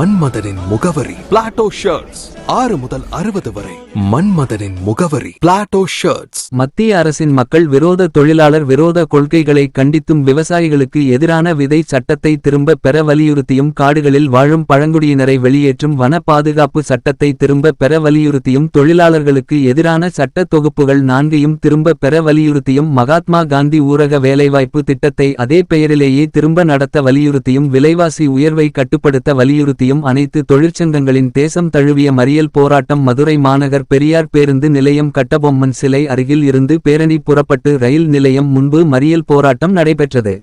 மன்மதனின் முகவரி Plato shirts. 6 முதல் 60 வரை. மன்மதனின் முகவரி பிளாட்டோ ஷர்ட்ஸ். மத்திய அரசின் மக்கள் விரோத தொழிலாளர் விரோத கொள்கைகளை கண்டித்தும் விவசாயிகளுக்கு எதிரான விதை சட்டத்தை திரும்ப பெற வலியுறுத்தியும் காடுகளில் வாழும் பழங்குடியினரை வெளியேற்றும் வன பாதுகாப்பு சட்டத்தை திரும்ப பெற வலியுறுத்தியும் தொழிலாளர்களுக்கு எதிரான சட்ட தொகுப்புகள் 4ஐயும் திரும்ப பெற வலியுறுத்தியும் மகாத்மா காந்தி ஊரக வேலைவாய்ப்பு திட்டத்தை அதே பெயரிலேயே திரும்ப நடத்த வலியுறுத்தியும் விலைவாசி உயர்வை கட்டுப்படுத்த வலியுறுத்தியும் அனைத்து தொழிற்சங்கங்களின் தேசம் தழுவிய மறியல் போராட்டம் மதுரை மாநகர் பெரியார் பேருந்து நிலையம் கட்டபொம்மன் சிலை அருகில் இருந்து பேரணி புறப்பட்டு ரயில் நிலையம் முன்பு மறியல் போராட்டம் நடைபெற்றது.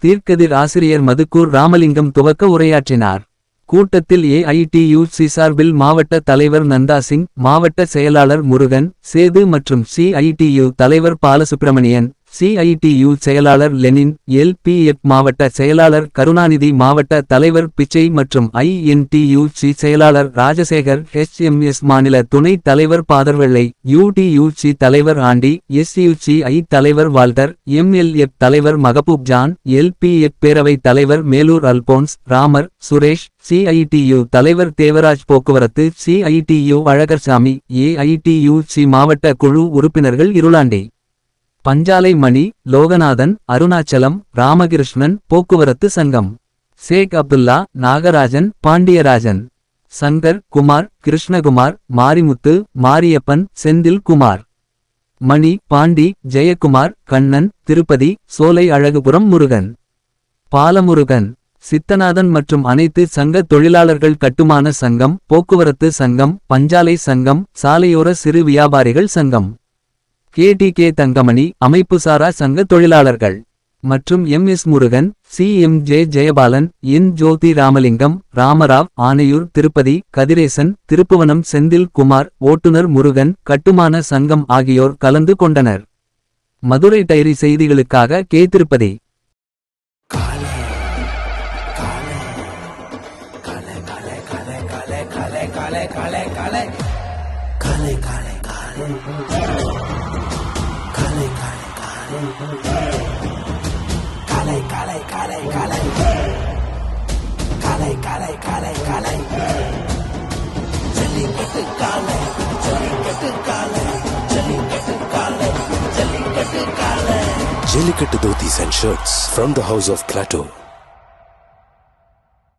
தீர்க்கதிர் ஆசிரியர் மதுக்கூர் ராமலிங்கம் துவக்க உரையாற்றினார். கூட்டத்தில் ஏஐடியூசி சார்பில் மாவட்ட தலைவர் நந்தாசிங், மாவட்ட செயலாளர் முருகன், சேது மற்றும் சிஐடியு தலைவர் பாலசுப்பிரமணியன், சிஐடியு செயலாளர் லெனின், எல்பிஎஃப் மாவட்ட செயலாளர் கருணாநிதி, மாவட்ட தலைவர் பிச்சை மற்றும் ஐஎன்டியூசி செயலாளர் ராஜசேகர், ஹெச்எம்எஸ் மாநில துணைத் தலைவர் பாதர்வெள்ளை, யூடியூசி தலைவர் ஆண்டி, எஸ்யூசிஐ தலைவர் வால்டர், எம்எல்எஃப் தலைவர் மகபூப் ஜான், எல்பிஎஃப் பேரவை தலைவர் மேலூர் அல்போன்ஸ், ராமர், சுரேஷ், சிஐடியு தலைவர் தேவராஜ், போக்குவரத்து சிஐடியு அழகர்சாமி, ஏஐடியூசி மாவட்ட குழு உறுப்பினர்கள் இருளாண்டி, பஞ்சாலை மணி, லோகநாதன், அருணாச்சலம், ராமகிருஷ்ணன், போக்குவரத்து சங்கம், சேக் அப்துல்லா, நாகராஜன், பாண்டியராஜன், சங்கர், குமார், கிருஷ்ணகுமார், மாரிமுத்து, மாரியப்பன், செந்தில் குமார், மணி, பாண்டி, ஜெயக்குமார், கண்ணன், திருப்பதி, சோலை அழகுபுரம் முருகன், பாலமுருகன், சித்தநாதன் மற்றும் அனைத்து சங்க தொழிலாளர்கள் கட்டுமான சங்கம், போக்குவரத்து சங்கம், பஞ்சாலை சங்கம், சாலையோர சிறு வியாபாரிகள் சங்கம், கேடிகே தங்கமணி, அமைப்புசாரா சங்க தொழிலாளர்கள் மற்றும் எம்எஸ் முருகன், சிஎம்ஜே ஜெயபாலன், என் ஜோதி ராமலிங்கம், ராமராவ், ஆனையூர் திருப்பதி, கதிரேசன், திருப்புவனம் செந்தில் குமார், ஓட்டுநர் முருகன், கட்டுமான சங்கம் ஆகியோர் கலந்து கொண்டனர். மதுரை டைரி செய்திகளுக்காக K. Tirupati. Jellicate Dhotis and shirts from the house of Plateau.